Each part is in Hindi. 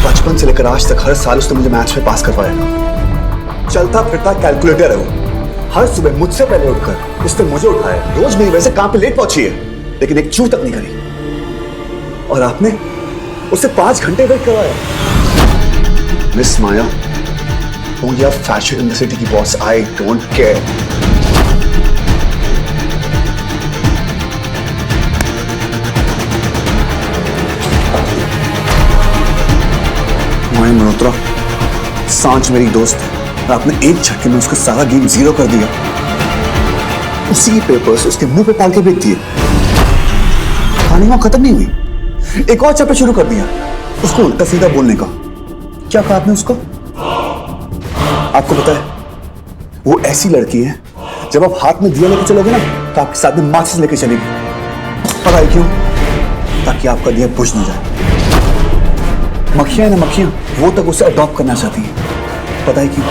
बचपन से लेकर आज तक हर साल उसने मुझे मैथ्स में पास करवाया। चलता फिरता कैलकुलेटर है वो। हर सुबह मुझसे पहले उठकर उसने मुझे उठाया। रोज मेरी वजह से काम पे लेट पहुंची है, लेकिन एक चूक तक नहीं करी। और आपने उसे 5 घंटे वेट करवाया। Miss Maya, only a fashion in the city की बॉस, I don't care. माया मल्होत्रा, सांच मेरी दोस्त है। आपने एक झटके में उसका सारा गेम जीरो कर दिया। उसी पेपर्स उसके मुंह पे पाल के बेच दिए। कहानी वहां खत्म नहीं हुई, एक और चैप्टर शुरू कर दिया, उसको उल्टा सीधा बोलने का। क्या कहा आपने उसको? आपको पता है वो ऐसी लड़की है, जब आप हाथ में दिया लेके चलोगे ना तो आपके साथ में माचिस लेके चलेगी। पता है क्यों? ताकि आपका दिया बुझ ना जाए। मक्खियां ना मक्खियां वो तक उसे अडॉप्ट करना चाहती है। पता है क्यों?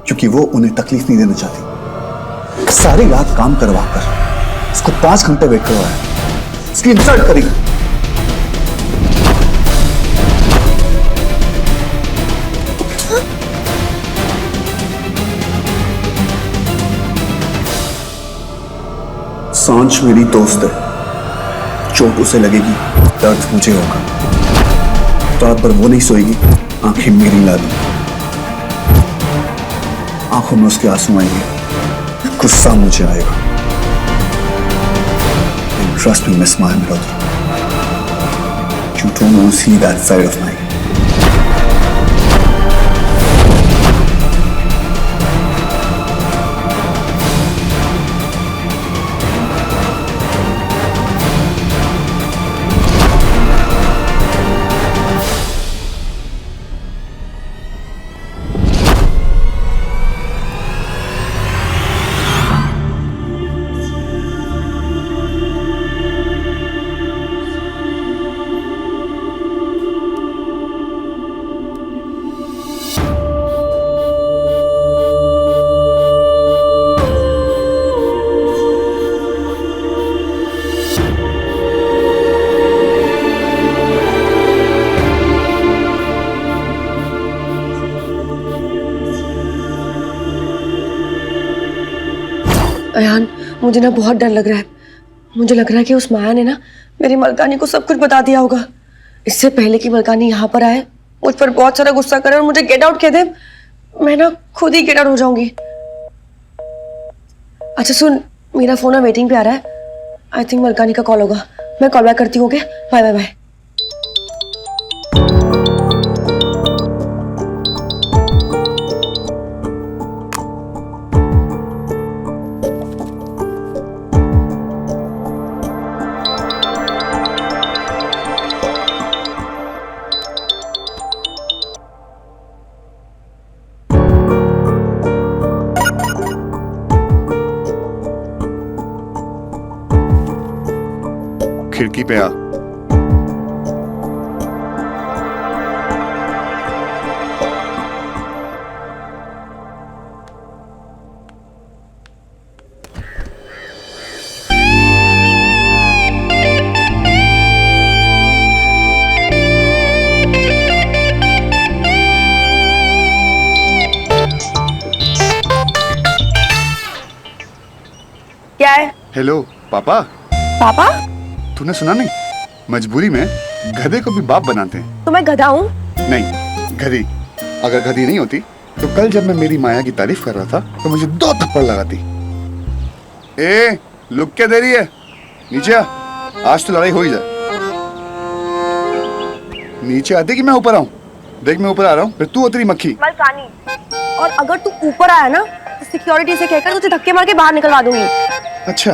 क्योंकि वो उन्हें तकलीफ नहीं देना चाहती। सारी रात काम करवाकर उसको 5 घंटे वेट करवाया, उसकी इंसल्ट करी। सांच मेरी दोस्त है। चोट उसे लगेगी, दर्द मुझे होगा। रात भर वो नहीं सोएगी, आंखें मेरी लागी। आंखों में उसके आंसू आएंगे, गुस्सा मुझे आएगा। Trust me miss Maya Malhotra, you don't want to see that side of mine. Ayaan, मुझे ना बहुत डर लग रहा है। मुझे लग रहा है कि उस माया ने ना मेरी मलकानी को सब कुछ बता दिया होगा। इससे पहले कि मलकानी यहाँ पर आए, मुझ पर बहुत सारा गुस्सा करे और मुझे गेट आउट कह दे, मैं ना खुद ही गेट आउट हो जाऊंगी। अच्छा सुन, मेरा फोन ना वेटिंग पे आ रहा है। आई थिंक मलकानी का कॉल होगा। मैं कॉल बैक करती हूँ। Okay, bye bye bye. खिड़की पे आ। क्या है? हेलो पापा। पापा? तूने सुना नहीं? मजबूरी में गधे को भी बाप बनाते हैं। तो मैं गधा हूँ? नहीं, गधी। अगर गधी नहीं होती तो कल जब मैं मेरी माया की तारीफ कर रहा था तो मुझे 2 थप्पड़ लगाती। ए, लुक क्या दे रही है? नीचे आ, आज तो लड़ाई हो ही जाए। नीचे आते कि मैं ऊपर आऊं? देख मैं ऊपर आ रहा हूँ, फिर तू उतरी मक्खी। मलकानी, और अगर तू ऊपर आया ना तो सिक्योरिटी से कहकर तुझे धक्के मार के बाहर निकलवा दूंगी। अच्छा,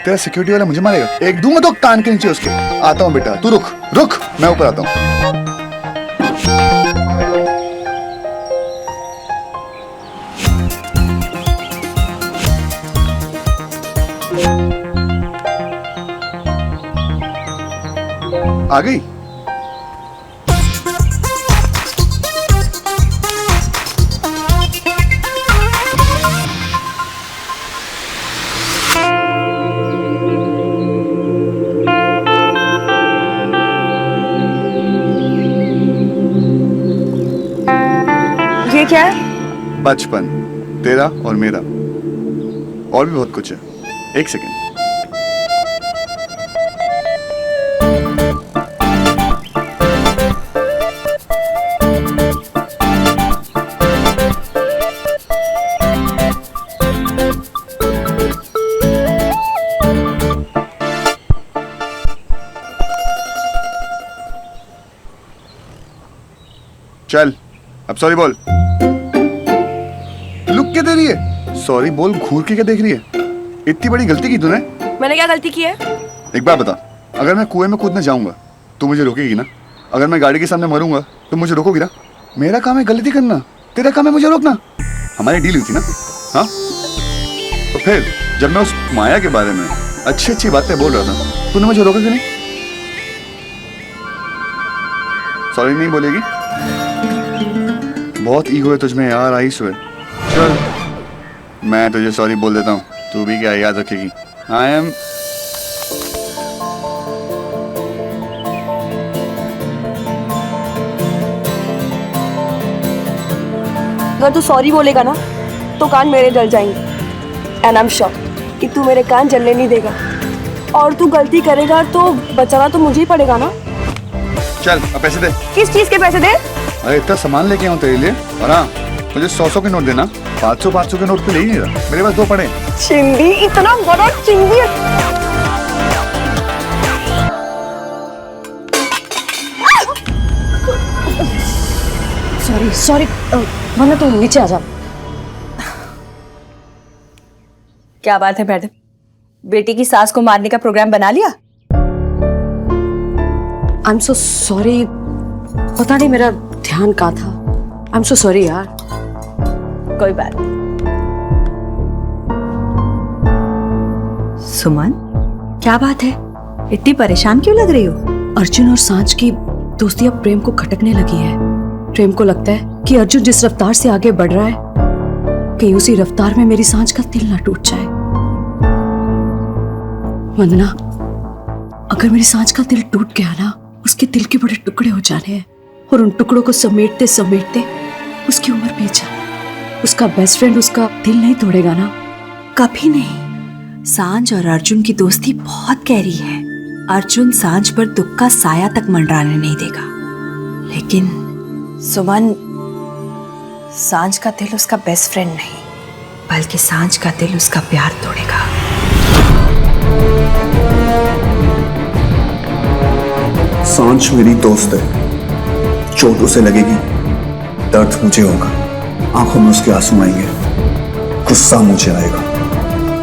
तेरा सिक्योरिटी वाला मुझे मारेगा? एक दूंगा तो कान के नीचे उसके। आता हूँ बेटा, तू रुक रुक, मैं ऊपर आता हूँ। आ गई? ये क्या है? बचपन, तेरा और मेरा, और भी बहुत कुछ है। एक सेकेंड। चल, अब सॉरी बोल। लुक क्या दे रही है? सॉरी बोल, घूर के क्या देख रही है? इतनी बड़ी गलती की तूने? मैंने क्या गलती की है? एक बात बता, अगर मैं कुएं में कूदने जाऊंगा तो मुझे रोकेगी ना? अगर मैं गाड़ी के सामने मरूंगा तो मुझे रोकोगी ना? मेरा काम है गलती करना, तेरा काम है मुझे रोकना। हमारी डील हुई थी ना? हाँ, तो फिर जब मैं उस माया के बारे में अच्छी अच्छी बातें बोल रहा था, तूने मुझे रोका क्यों नहीं? सॉरी नहीं बोलेगी? बहुत ईगो है तुझमें यार, आइस हुए। चल, मैं तुझे सॉरी बोल देता हूँ, तू भी क्या याद रखेगी? आई एम अगर तू सॉरी बोलेगा ना तो कान मेरे जल जाएंगे, एंड आई एम श्योर कि तू मेरे कान जलने नहीं देगा। और तू गलती करेगा तो बचाना तो मुझे ही पड़ेगा ना। चल, अब पैसे दे। किस चीज के पैसे दे? अरे इतना सामान लेके आऊँ तेरे लिए, और हाँ मुझे 100 के नोट देना। 500 के नोट पे ले ही नहीं रहा, मेरे पास 2 पड़े। चिंदी, इतना बड़ा चिंदी। सॉरी सॉरी, वरना तू नीचे आ जा। क्या बात है मैडम, बेटी की सास को मारने का प्रोग्राम बना लिया? आई एम सो सॉरी, पता नहीं मेरा ध्यान कहाँ था। आई एम सो सॉरी यार। कोई बात नहीं। सुमन, क्या बात है, इतनी परेशान क्यों लग रही हो? अर्जुन और सांच की दोस्ती अब प्रेम को खटकने लगी है। प्रेम को लगता है कि अर्जुन जिस रफ्तार से आगे बढ़ रहा है, कहीं उसी रफ्तार में मेरी सांच का दिल ना टूट जाए। वंदना, अगर मेरी सांच का दिल टूट गया ना, उसके दिल के बड़े टुकड़े हो जाने हैं, और उन टुकड़ों को समेटते समेटते उसकी उम्र बीत जाए। उसका बेस्ट फ्रेंड उसका दिल नहीं तोड़ेगा ना? कभी नहीं। सांझ और अर्जुन की दोस्ती बहुत गहरी है। अर्जुन सांझ पर दुख का साया तक मंडराने नहीं देगा। लेकिन सुमन, सांझ का दिल उसका बेस्ट फ्रेंड नहीं, बल्कि सांझ का दिल उसका प्यार तोड़ेगा। सांच मेरी दोस्त है, चोट उसे लगेगी, दर्द मुझे होगा, आंखों में उसके आंसू आएंगे, गुस्सा मुझे आएगा।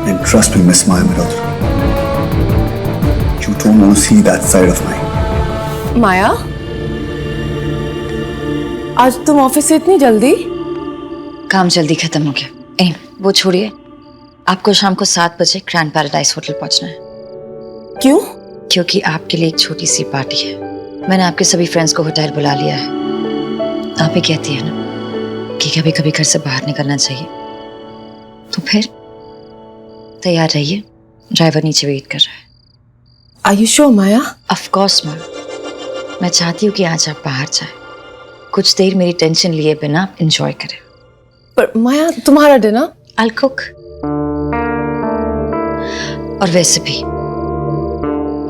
And trust me, Miss Maya Malhotra, you don't want to see that side of mine. माया, आज तुम ऑफिस से इतनी जल्दी? काम जल्दी खत्म हो गया। वो छोड़िए, आपको शाम को 7 बजे ग्रैंड पैराडाइज होटल पहुंचना है। क्यों? क्योंकि आपके लिए एक छोटी सी पार्टी है। मैंने आपके सभी फ्रेंड्स को होटल बुला लिया है। आप ही कहती है ना कि कभी कभी घर से बाहर निकलना चाहिए, तो फिर तैयार रहिए, ड्राइवर नीचे वेट कर रहा है। Are you sure, Maya? Of course ma'am, मैं चाहती हूँ कि आज आप बाहर जाएं, कुछ देर मेरी टेंशन लिए बिना एंजॉय करें। पर माया, तुम्हारा डिनर? I'll cook। और वैसे भी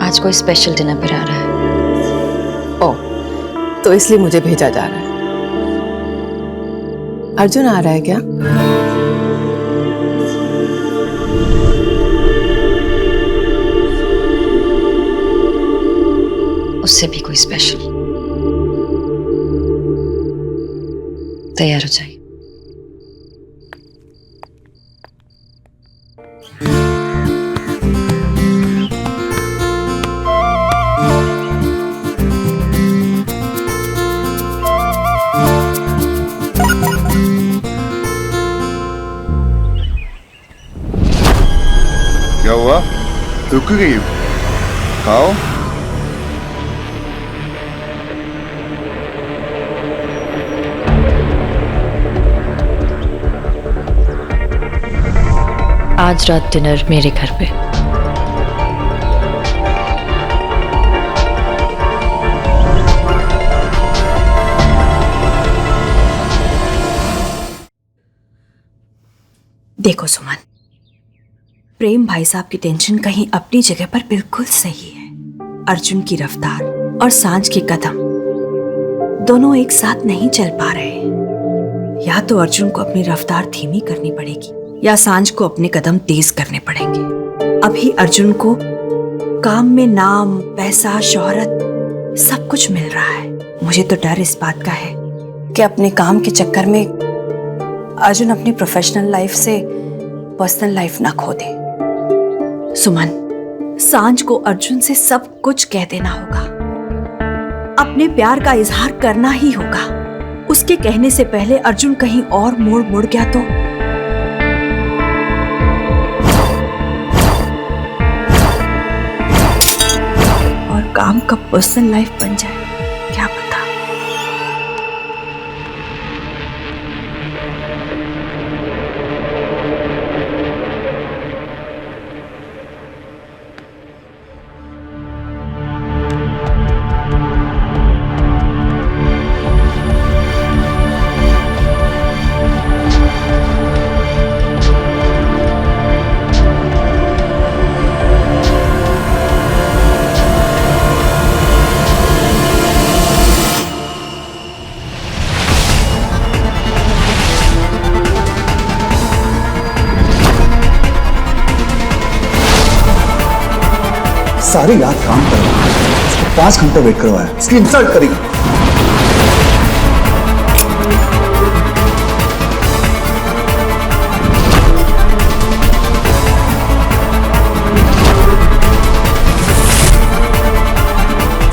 आज कोई स्पेशल डिनर पर आ रहा है। ओह, तो इसलिए मुझे भेजा जा रहा है। अर्जुन आ रहा है क्या? उससे भी कोई स्पेशल। तैयार हो जाइए। क्या हुआ? रुक गई हो? खाओ। आज रात डिनर मेरे घर पे। देखो सुमन, प्रेम भाई साहब की टेंशन कहीं अपनी जगह पर बिल्कुल सही है। अर्जुन की रफ्तार और सांझ के कदम दोनों एक साथ नहीं चल पा रहे। या तो अर्जुन को अपनी रफ्तार धीमी करनी पड़ेगी या सांझ को अपने कदम तेज करने पड़ेंगे। अभी अर्जुन को काम में नाम, पैसा, शोहरत सब कुछ मिल रहा है। मुझे तो डर इस बात का है कि अपने काम के चक्कर में अर्जुन अपनी प्रोफेशनल लाइफ से पर्सनल लाइफ ना खो दे। सुमन, सांझ को अर्जुन से सब कुछ कह देना होगा, अपने प्यार का इजहार करना ही होगा। उसके कहने से पहले अर्जुन कहीं और मुड़ गया तो और काम का पर्सनल लाइफ बन जाए, क्या पता। सारी रात काम कर रहा है, उसको 5 घंटे वेट करवाया, उसकी इंसल्ट करी।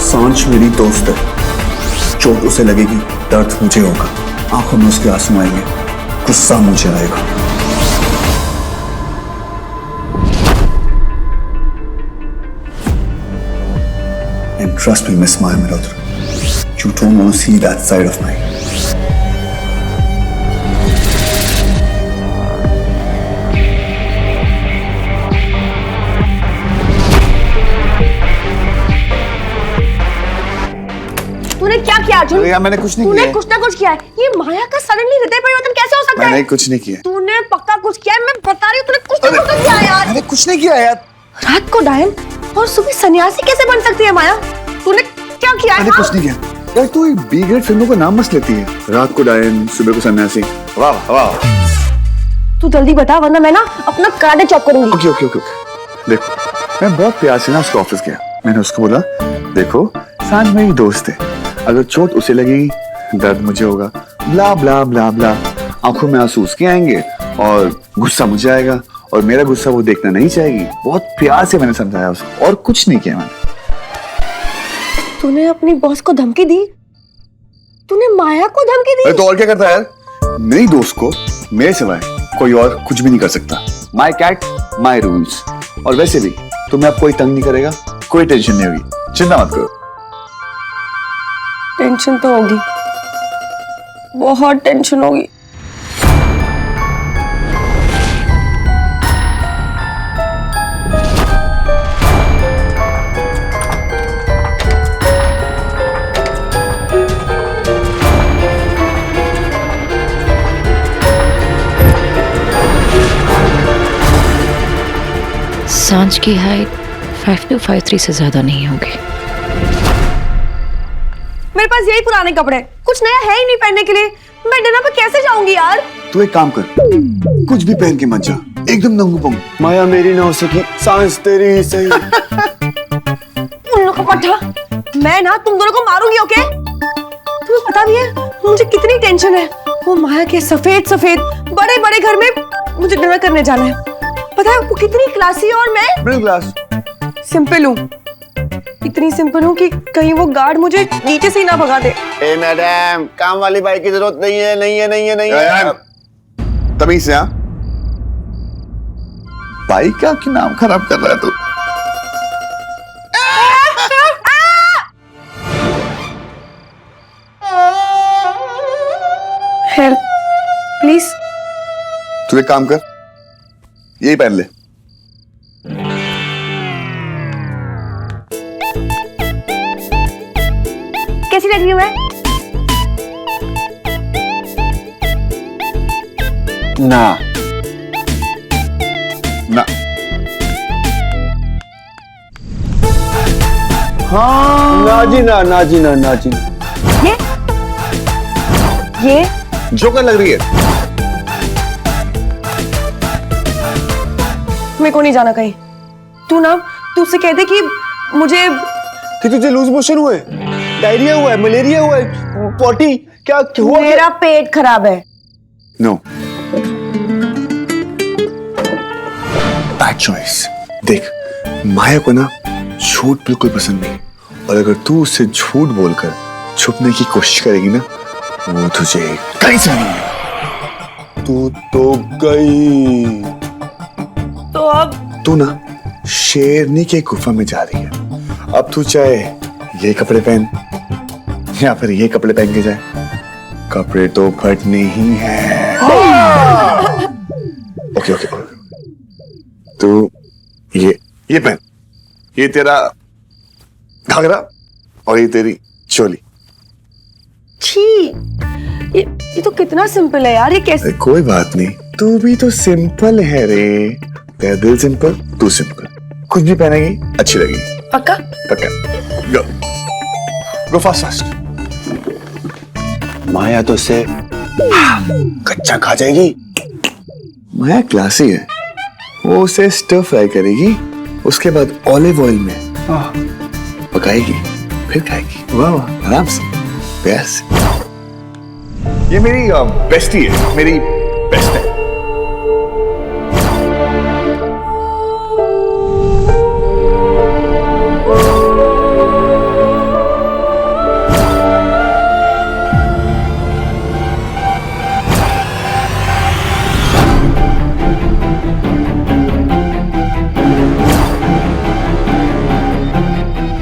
सांझ मेरी दोस्त है, चोट उसे लगेगी, दर्द मुझे होगा, आंखों में उसके आंसू आएंगे, गुस्सा मुझे आएगा। And trust me, Miss Maya Malhotra, you don't want to see that side of me. तूने क्या किया अर्जुन? यार मैंने कुछ नहीं तूने किया। कुछ ना कुछ किया है। ये माया का सडनली हृदय परिवर्तन कैसे हो सकता है? मैंने कुछ नहीं किया। तूने पक्का कुछ किया है, मैं बता रही हूँ। तूने कुछ ना कुछ तो किया है यार। मैंने कुछ नहीं किया यार। रात को डायन और सुबह सन्यासी कैसे बन सकती है माया? तूने क्या किया है? मैंने कुछ नहीं किया यार। तू बी ग्रेड फिल्मों का नाम मत लेती है। रात को डायन, सुबह को सन्यासी। वाह वाह। तू जल्दी बता वरना मैं ना अपना कार्ड चॉप करूंगी। Okay okay okay. देखो, मैं बहुत प्यार से ना उसके ऑफिस गया। मैंने उसको बोला, देखो सांझ मेरी दोस्त है, अगर चोट उसे लगेगी, दर्द मुझे होगा, ब्ला ब्ला ब्ला ब्ला। आंखों में आंसू उसके आएंगे और गुस्सा मुझे आएगा, और मेरा गुस्सा वो देखना नहीं चाहेगी। बहुत प्यार से मैंने समझाया उसको, और कुछ नहीं किया मैंने। तूने अपनी बॉस को धमकी दी? तूने माया को धमकी दी? तो और क्या करता है यार? मेरी दोस्त को मेरे सिवाय कोई और कुछ भी नहीं कर सकता। My cat my rules. और वैसे भी तुम्हें अब कोई तंग नहीं करेगा, कोई टेंशन नहीं होगी, चिंता मत करो। टेंशन तो होगी, बहुत टेंशन होगी। सांझ की हाइट 5253 से ज्यादा नहीं होगी। मेरे पास यही पुराने कपड़े हैं, कुछ नया है ही नहीं पहनने के लिए। मैं डिनर पे कैसे जाऊंगी यार? तू एक काम कर, कुछ भी पहन के मत जा, एकदम नंगू पंगू। माया मेरी ना हो सकी, सांस तेरी ही सही। उल्लू का पट्टा, मैं ना तुम दोनों को मारूंगी। ओके? तुम्हें पता भी है मुझे कितनी टेंशन है। वो माया के सफेद सफेद बड़े बड़े घर में मुझे डिनर करने जाना है। पता है वो कितनी क्लासी और मैं मिडिल क्लास, सिंपल हूँ। इतनी सिंपल हूँ कि कहीं वो गार्ड मुझे नीचे से ही ना भगा दे। ए मैडम, काम वाली बाई की जरूरत नहीं है, नहीं है, नहीं है, नहीं है। तमीज से। भाई क्या की नाम खराब कर रहा है तू? Help please. तू एक काम कर, यही पहन ले। कैसी लग रही हूँ मैं? ना ना हाँ ना जी ना, ना जी ना, ना जी ना। ये जोकर लग रही है। मेरे को नहीं जाना कहीं। तू उससे कह दे कि मुझे कि तुझे लूज मोशन हुए, डायरिया हुआ है, मलेरिया हुआ है, पॉटी क्या हुआ? मेरा पेट खराब है। No, bad choice. देख, माया को ना झूठ बिल्कुल पसंद नहीं, और अगर तू उससे झूठ बोलकर छुपने की कोशिश करेगी ना, वो तुझे कहीं से नहीं मिलेगा। तू तो गई। तो अब तू ना शेरनी के गुफा में जा रही है। अब तू चाहे ये कपड़े पहन या फिर ये कपड़े पहन के जाए, कपड़े तो फटने ही हैं। ओके ओके, तू ये पहन, ये तेरा घाघरा और ये तेरी चोली। छी, ये तो कितना सिंपल है यार। ये कैसे? अरे कोई बात नहीं, तू भी तो सिंपल है रे। तेरा दिल सिंपल, तू सिंपल। कुछ भी पहनेगी अच्छी लगेगी। पक्का? पक्का। गो गो फास्ट फास्ट। माया तो से कच्चा खा जाएगी। माया क्लासी है, वो उसे स्टर फ्राई करेगी, उसके बाद ऑलिव ऑयल में पकाएगी, फिर खाएगी। वाह वाह, आराम से, प्यार से। ये मेरी बेस्टी है, मेरी बेस्ट है।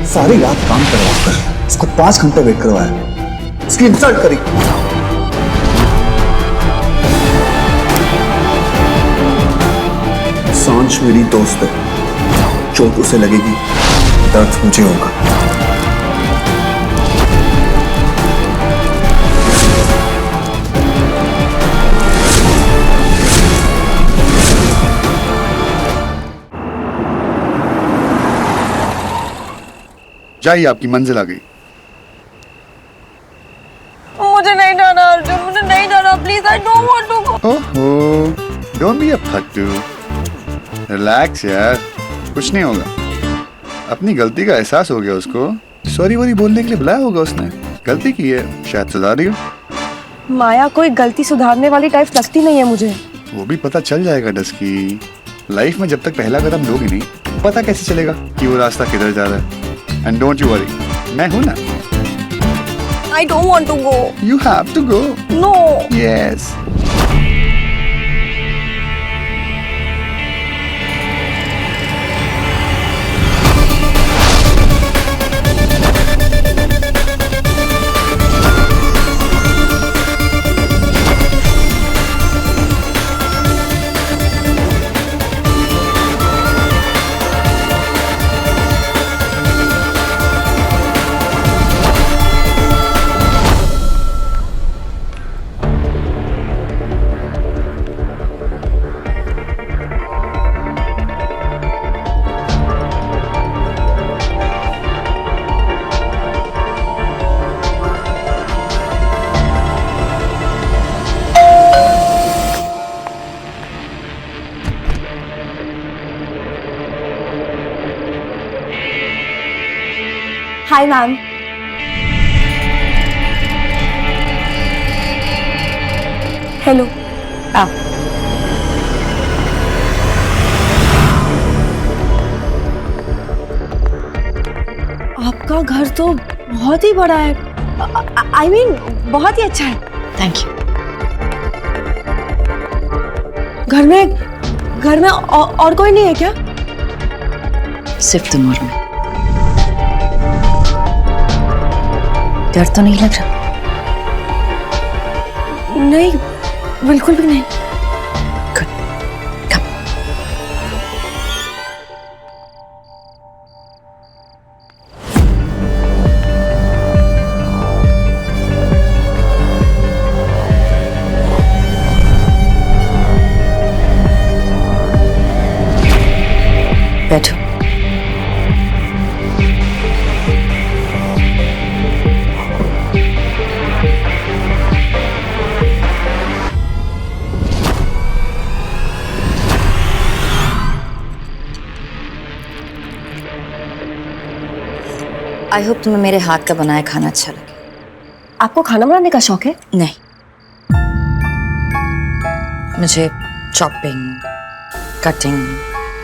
सारी रात काम करवा कर उसको 5 घंटे वेट करवाया, उसकी इंसल्ट करी। सांच मेरी दोस्त है, चोट उसे लगेगी, दर्द मुझे होगा। जाइए, आपकी मंजिल आ गई। मुझे नहीं जाना अर्जुन, मुझे नहीं जाना। Please, I don't want to go. ओहो, डोंट बी अ फट्टू, रिलैक्स यार, कुछ नहीं होगा। अपनी गलती का एहसास हो गया उसको, सॉरी वॉरी बोलने के लिए बुलाया होगा उसने। गलती की है, शायद सुधार रही हो। माया कोई गलती सुधारने वाली टाइप लगती नहीं है मुझे। वो भी पता चल जाएगा डस्की। लाइफ में जब तक पहला कदम लोगी नहीं, पता कैसे चलेगा कि वो रास्ता किधर जा रहा है। एंड डोंट यू वरी, मैं हूं ना। I don't want to go. You have to go. No. Yes. Hi ma'am. Hello. आओ। आपका घर तो बहुत ही बड़ा है। आई मीन बहुत ही अच्छा है। Thank you. घर में और कोई नहीं है क्या? सिर्फ तुम और मैं। डर तो नहीं लग रहा? नहीं, बिल्कुल भी नहीं। Good. Come. आई होप तुम्हें मेरे हाथ का बनाया खाना अच्छा लगे। आपको खाना बनाने का शौक है? नहीं, मुझे चॉपिंग, कटिंग,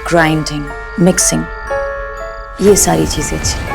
ग्राइंडिंग, मिक्सिंग ये सारी चीजें अच्छी लगती हैं।